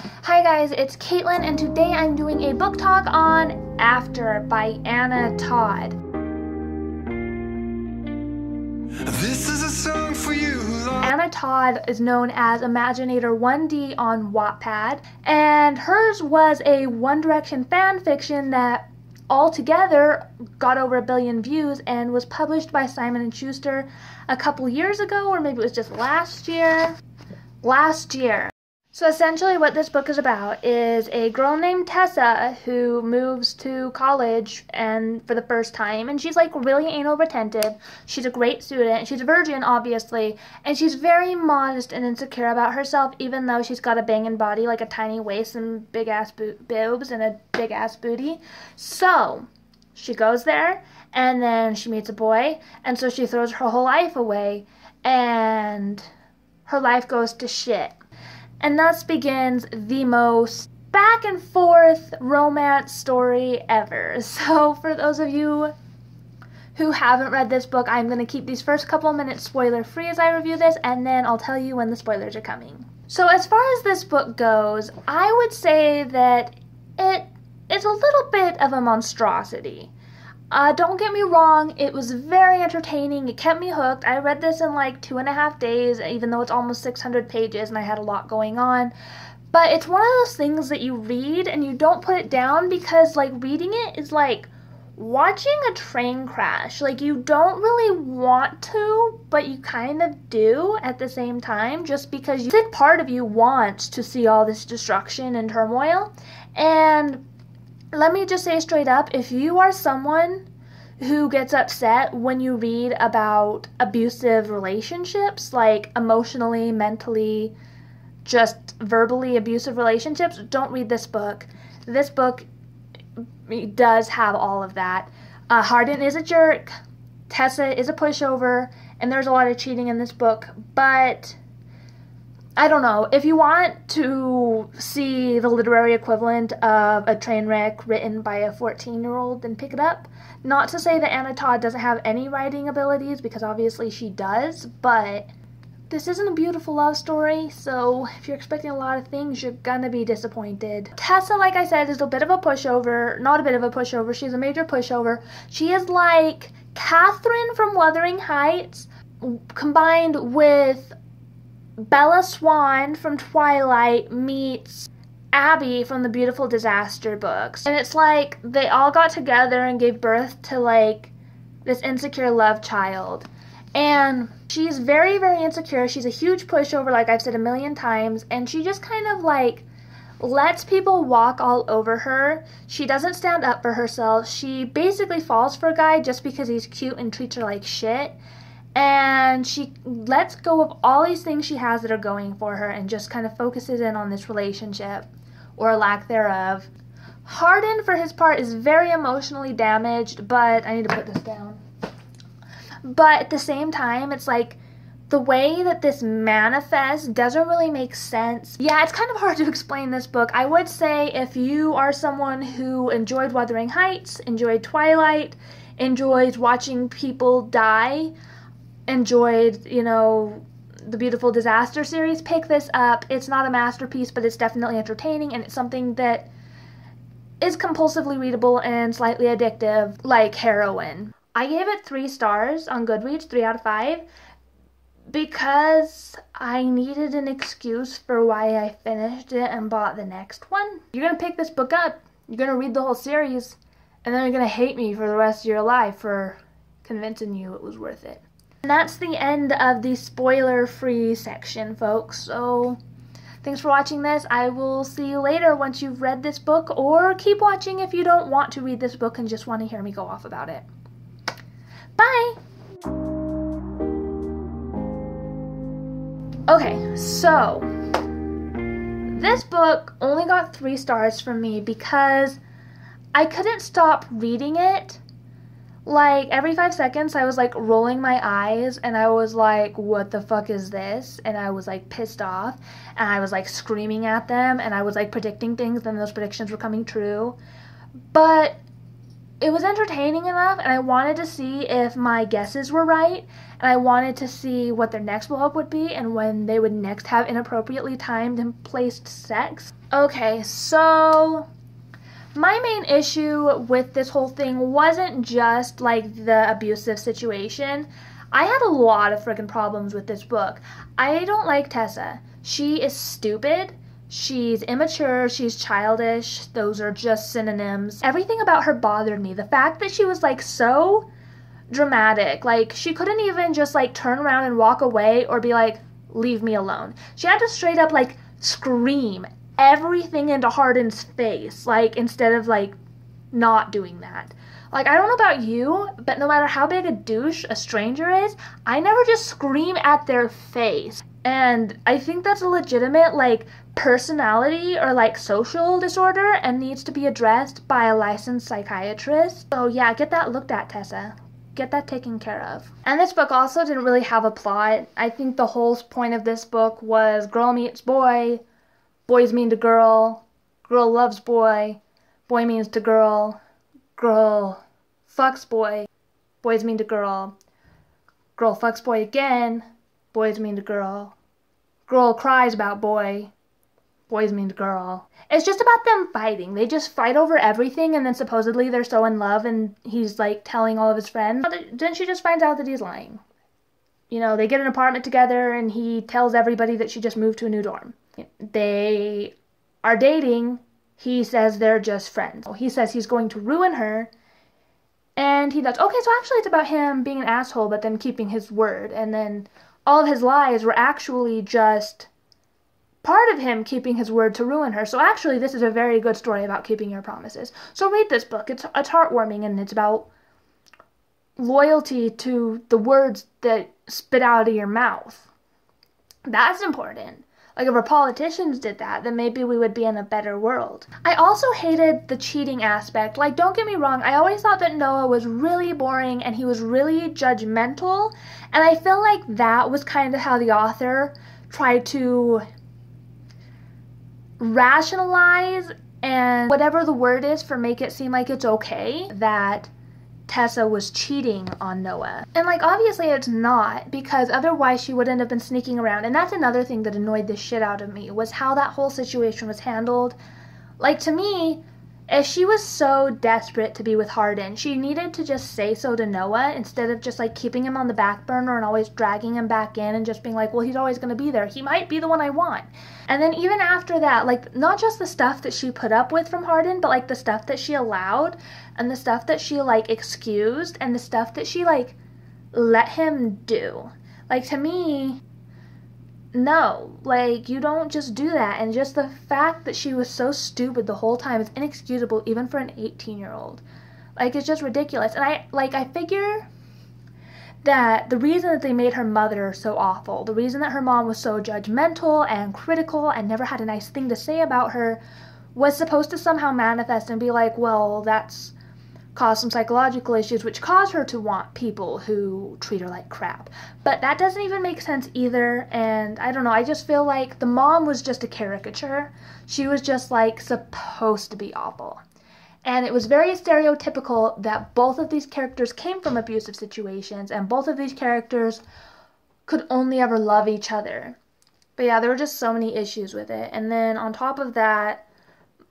Hi guys, it's Caitlin, and today I'm doing a book talk on After by Anna Todd. This is a song for you. Anna Todd is known as Imaginator 1D on Wattpad, and hers was a One Direction fan fiction that altogether got over 1 billion views and was published by Simon & Schuster a couple years ago, or maybe it was just last year. So essentially what this book is about is a girl named Tessa who moves to college and for the first time, and she's like really anal retentive. She's a great student. She's a virgin, obviously, and she's very modest and insecure about herself, even though she's got a banging body, like a tiny waist and big ass boobs and a big ass booty. So she goes there and then she meets a boy, and so she throws her whole life away and her life goes to shit. And thus begins the most back and forth romance story ever. So for those of you who haven't read this book, I'm going to keep these first couple minutes spoiler free as I review this, and then I'll tell you when the spoilers are coming. So as far as this book goes, I would say that it is a little bit of a monstrosity. Don't get me wrong, it was very entertaining. It kept me hooked. I read this in like 2.5 days, even though it's almost 600 pages and I had a lot going on. But it's one of those things that you read and you don't put it down, because like reading it is like watching a train crash. Like you don't really want to, but you kind of do at the same time, just because a sick part of you wants to see all this destruction and turmoil. And let me just say straight up, if you are someone who gets upset when you read about abusive relationships, like emotionally, mentally, just verbally abusive relationships, don't read this book. This book does have all of that. Hardin is a jerk, Tessa is a pushover, and there's a lot of cheating in this book, but I don't know. If you want to see the literary equivalent of a train wreck written by a 14-year-old, then pick it up. Not to say that Anna Todd doesn't have any writing abilities, because obviously she does, but this isn't a beautiful love story, so if you're expecting a lot of things, you're gonna be disappointed. Tessa, like I said, is a bit of a pushover. Not a bit of a pushover, she's a major pushover. She is like Catherine from Wuthering Heights combined with Bella Swan from Twilight meets Abby from the Beautiful Disaster books. And it's like they all got together and gave birth to like this insecure love child. And she's very, very insecure. She's a huge pushover, like I've said a million times, and she just kind of like lets people walk all over her. She doesn't stand up for herself. She basically falls for a guy just because he's cute and treats her like shit. And she lets go of all these things she has that are going for her and just kind of focuses in on this relationship, or lack thereof. Hardin, for his part, is very emotionally damaged, but I need to put this down. But at the same time, it's like the way that this manifests doesn't really make sense. Yeah, it's kind of hard to explain this book. I would say if you are someone who enjoyed Wuthering Heights, enjoyed Twilight, enjoys watching people die, enjoyed, you know, the Beautiful Disaster series, pick this up. It's not a masterpiece, but it's definitely entertaining, and it's something that is compulsively readable and slightly addictive, like heroin. I gave it 3 stars on Goodreads, 3 out of 5, because I needed an excuse for why I finished it and bought the next one. You're gonna pick this book up, you're gonna read the whole series, and then you're gonna hate me for the rest of your life for convincing you it was worth it. And that's the end of the spoiler-free section, folks. So thanks for watching this. I will see you later once you've read this book, or keep watching if you don't want to read this book and just want to hear me go off about it. Bye! Okay, so this book only got 3 stars from me because I couldn't stop reading it. Like, every 5 seconds, I was, like, rolling my eyes, and I was like, what the fuck is this? And I was, like, pissed off, and I was, like, screaming at them, and I was, like, predicting things, and those predictions were coming true. But it was entertaining enough, and I wanted to see if my guesses were right, and I wanted to see what their next blow up would be and when they would next have inappropriately timed and placed sex. Okay, so my main issue with this whole thing wasn't just like the abusive situation. I had a lot of freaking problems with this book. I don't like Tessa. She is stupid. She's immature, she's childish, those are just synonyms. Everything about her bothered me. The fact that she was like so dramatic, like she couldn't even just like turn around and walk away or be like, leave me alone. She had to straight up like scream everything into Hardin's face, like instead of like not doing that. Like, I don't know about you, but no matter how big a douche a stranger is, I never just scream at their face. And I think that's a legitimate, like, personality or, like, social disorder and needs to be addressed by a licensed psychiatrist. So, yeah, get that looked at, Tessa. Get that taken care of. And this book also didn't really have a plot. I think the whole point of this book was girl meets boy, boy's mean to girl, girl loves boy, boy means to girl, girl fucks boy, boy's mean to girl, girl fucks boy again, boy's mean to girl, girl cries about boy, boy's mean to girl. It's just about them fighting. They just fight over everything, and then supposedly they're so in love, and he's like telling all of his friends. Then she just finds out that he's lying. You know, they get an apartment together, and he tells everybody that she just moved to a new dorm. They are dating. He says they're just friends. He says he's going to ruin her, and he does. Okay, so actually it's about him being an asshole, but then keeping his word, and then all of his lies were actually just part of him keeping his word to ruin her. So actually this is a very good story about keeping your promises. So read this book. It's heartwarming, and it's about loyalty to the words that spit out of your mouth. That's important. Like, if our politicians did that, then maybe we would be in a better world. I also hated the cheating aspect. Like, don't get me wrong, I always thought that Noah was really boring and he was really judgmental. And I feel like that was kind of how the author tried to rationalize and whatever the word is for make it seem like it's okay that Tessa was cheating on Noah. And like, obviously it's not, because otherwise she wouldn't have been sneaking around. And that's another thing that annoyed the shit out of me, was how that whole situation was handled. Like, to me, if she was so desperate to be with Hardin, she needed to just say so to Noah instead of just like keeping him on the back burner and always dragging him back in and just being like, well, he's always going to be there. He might be the one I want. And then even after that, like, not just the stuff that she put up with from Hardin, but like the stuff that she allowed and the stuff that she like excused and the stuff that she like let him do. Like, to me, no, like, you don't just do that. And just the fact that she was so stupid the whole time is inexcusable, even for an 18-year-old. Like, it's just ridiculous. And I figure that the reason that they made her mother so awful, the reason that her mom was so judgmental and critical and never had a nice thing to say about her, was supposed to somehow manifest and be like, well, that's caused some psychological issues, which caused her to want people who treat her like crap. But that doesn't even make sense either, and I don't know, I just feel like the mom was just a caricature. She was just like supposed to be awful. And it was very stereotypical that both of these characters came from abusive situations, and both of these characters could only ever love each other. But yeah, there were just so many issues with it. And then on top of that,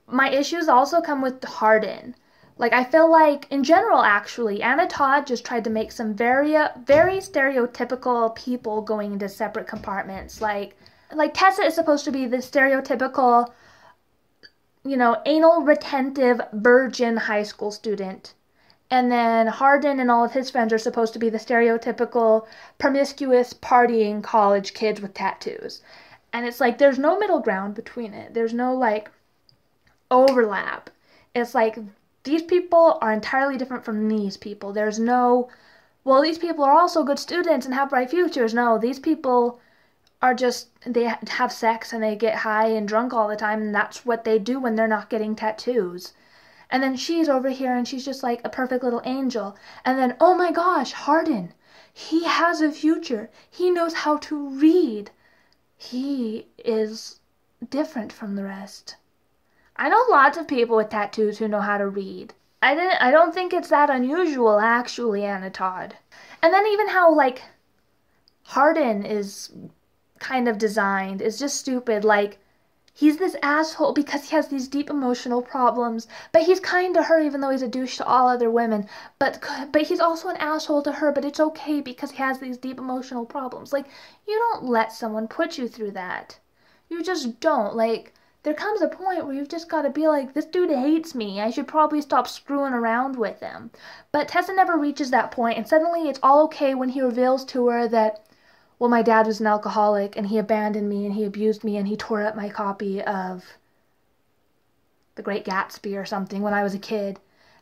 my issues also come with Hardin. Like, I feel like, in general, actually, Anna Todd just tried to make some very stereotypical people going into separate compartments. Like Tessa is supposed to be the stereotypical, you know, anal retentive virgin high school student. And then Hardin and all of his friends are supposed to be the stereotypical promiscuous partying college kids with tattoos. And it's like, there's no middle ground between it. There's no, like, overlap. It's like, these people are entirely different from these people. There's no, well, these people are also good students and have bright futures. No, these people are just, they have sex and they get high and drunk all the time, and that's what they do when they're not getting tattoos. And then she's over here and she's just like a perfect little angel. And then, oh my gosh, Hardin, he has a future. He knows how to read. He is different from the rest. I know lots of people with tattoos who know how to read. I don't think it's that unusual, actually, Anna Todd. And then even how, like, Hardin is kind of designed is just stupid. Like, he's this asshole because he has these deep emotional problems, but he's kind to her even though he's a douche to all other women. But he's also an asshole to her, but it's okay because he has these deep emotional problems. Like, you don't let someone put you through that. You just don't. Like, there comes a point where you've just got to be like, this dude hates me. I should probably stop screwing around with him. But Tessa never reaches that point, and suddenly it's all okay when he reveals to her that, well, my dad was an alcoholic, and he abandoned me, and he abused me, and he tore up my copy of The Great Gatsby or something when I was a kid.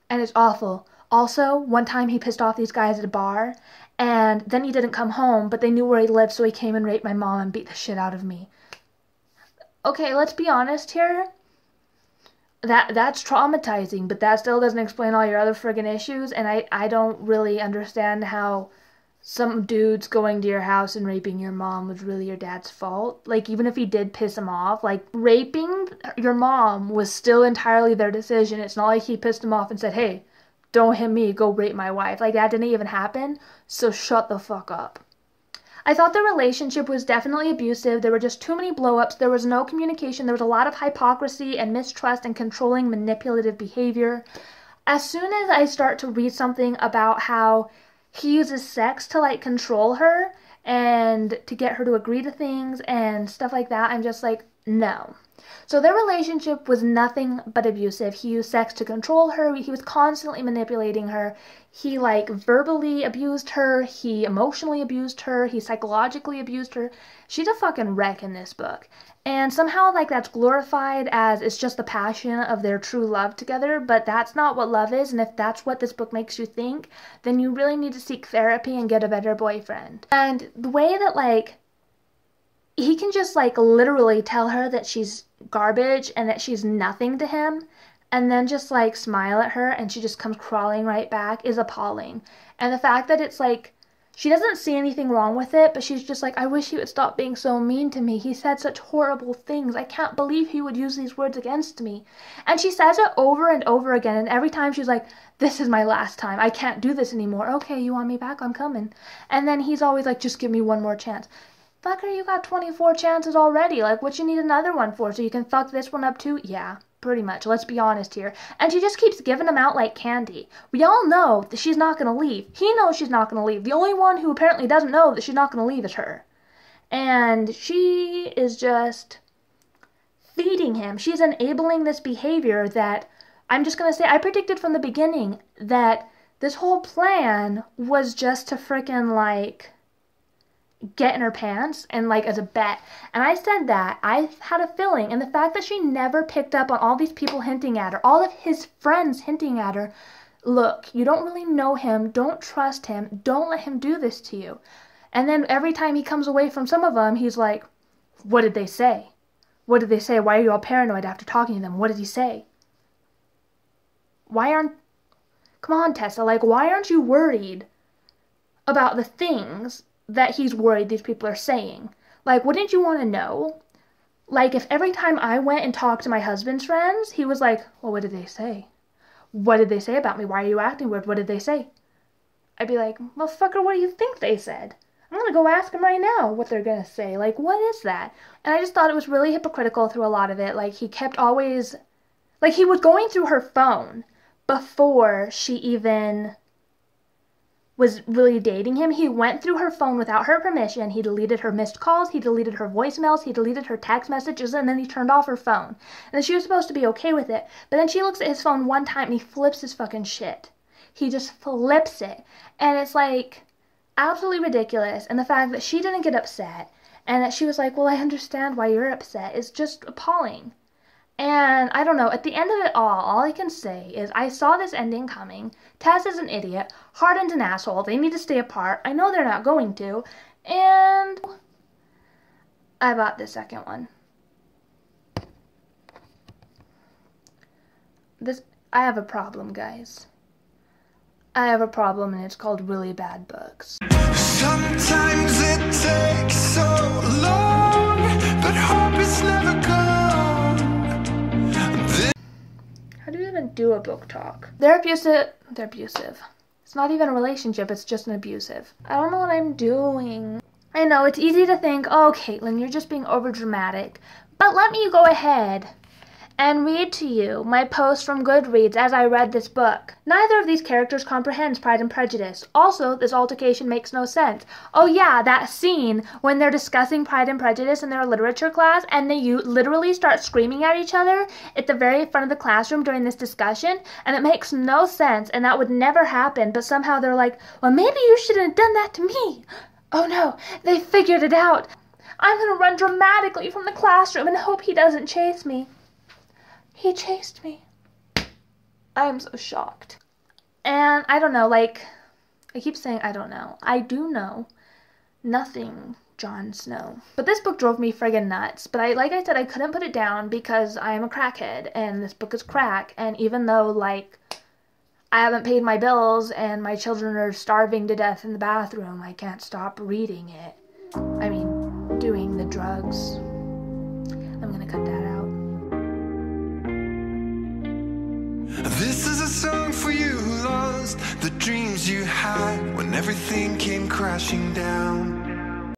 And it's awful. Also, one time he pissed off these guys at a bar, and then he didn't come home, but they knew where he lived, so he came and raped my mom and beat the shit out of me. Okay, let's be honest here. That's traumatizing, but that still doesn't explain all your other friggin' issues, and I don't really understand how some dudes going to your house and raping your mom was really your dad's fault. Like, even if he did piss him off, like, raping your mom was still entirely their decision. It's not like he pissed him off and said, hey, don't hit me, go rape my wife. Like, that didn't even happen, so shut the fuck up. I thought the relationship was definitely abusive. There were just too many blow-ups. There was no communication. There was a lot of hypocrisy and mistrust and controlling manipulative behavior. As soon as I start to read something about how he uses sex to, like, control her and to get her to agree to things and stuff like that, I'm just like, no. So their relationship was nothing but abusive. He used sex to control her. He was constantly manipulating her. He, like, verbally abused her. He emotionally abused her. He psychologically abused her. She's a fucking wreck in this book. And somehow, like, that's glorified as it's just the passion of their true love together, but that's not what love is, and if that's what this book makes you think, then you really need to seek therapy and get a better boyfriend. And the way that, like, he can just, like, literally tell her that she's garbage and that she's nothing to him, and then just, like, smile at her and she just comes crawling right back is appalling. And the fact that it's, like, she doesn't see anything wrong with it, but she's just like, I wish he would stop being so mean to me. He said such horrible things. I can't believe he would use these words against me. And she says it over and over again, and every time she's like, this is my last time. I can't do this anymore. Okay, you want me back? I'm coming. And then he's always like, just give me one more chance. Fucker, you got 24 chances already. Like, what you need another one for? So you can fuck this one up too? Yeah, pretty much. Let's be honest here. And she just keeps giving them out like candy. We all know that she's not going to leave. He knows she's not going to leave. The only one who apparently doesn't know that she's not going to leave is her. And she is just feeding him. She's enabling this behavior that, I'm just going to say, I predicted from the beginning that this whole plan was just to frickin', like, get in her pants and, like, as a bet. And I said that I had a feeling, and the fact that she never picked up on all these people hinting at her, all of his friends hinting at her, look, you don't really know him, don't trust him, don't let him do this to you. And then every time he comes away from some of them, he's like, what did they say? What did they say? Why are you all paranoid after talking to them? What did he say? Come on, Tessa, like, why aren't you worried about the things that he's worried these people are saying? Like, wouldn't you want to know? Like, if every time I went and talked to my husband's friends, he was like, well, what did they say? What did they say about me? Why are you acting weird? What did they say? I'd be like, well, fucker, what do you think they said? I'm gonna go ask them right now what they're gonna say. Like, what is that? And I just thought it was really hypocritical through a lot of it. Like, he kept always, like, he was going through her phone before she even was really dating him. He went through her phone without her permission. He deleted her missed calls, he deleted her voicemails, he deleted her text messages, and then he turned off her phone. And she was supposed to be okay with it. But then she looks at his phone one time and he flips his fucking shit. He just flips it. And it's like absolutely ridiculous. And the fact that she didn't get upset and that she was like, well, I understand why you're upset, is just appalling. And I don't know, at the end of it all I can say is I saw this ending coming. Tess is an idiot. Hardin's an asshole. They need to stay apart. I know they're not going to. And I bought the second one. I have a problem, guys. I have a problem, and it's called really bad books. Sometimes it takes so long, but hope is never gone. How do you even even do a book talk. They're abusive. They're abusive. It's not even a relationship, it's just an abusive. I don't know what I'm doing. I know, it's easy to think, oh, Caitlin, you're just being overdramatic. But let me go ahead and read to you my post from Goodreads as I read this book. Neither of these characters comprehends Pride and Prejudice. Also, this altercation makes no sense. Oh yeah, that scene when they're discussing Pride and Prejudice in their literature class and they literally start screaming at each other at the very front of the classroom during this discussion, and it makes no sense, and that would never happen, but somehow they're like, well, maybe you shouldn't have done that to me. Oh no, they figured it out. I'm gonna run dramatically from the classroom and hope he doesn't chase me. He chased me. I'm so shocked. And I don't know, like, I keep saying I don't know. I do know nothing, Jon Snow. But this book drove me friggin' nuts. But like I said, I couldn't put it down because I am a crackhead and this book is crack. And even though, like, I haven't paid my bills and my children are starving to death in the bathroom, I can't stop reading it. I mean, doing the drugs. I'm gonna cut that out. This is a song for you who lost the dreams you had when everything came crashing down.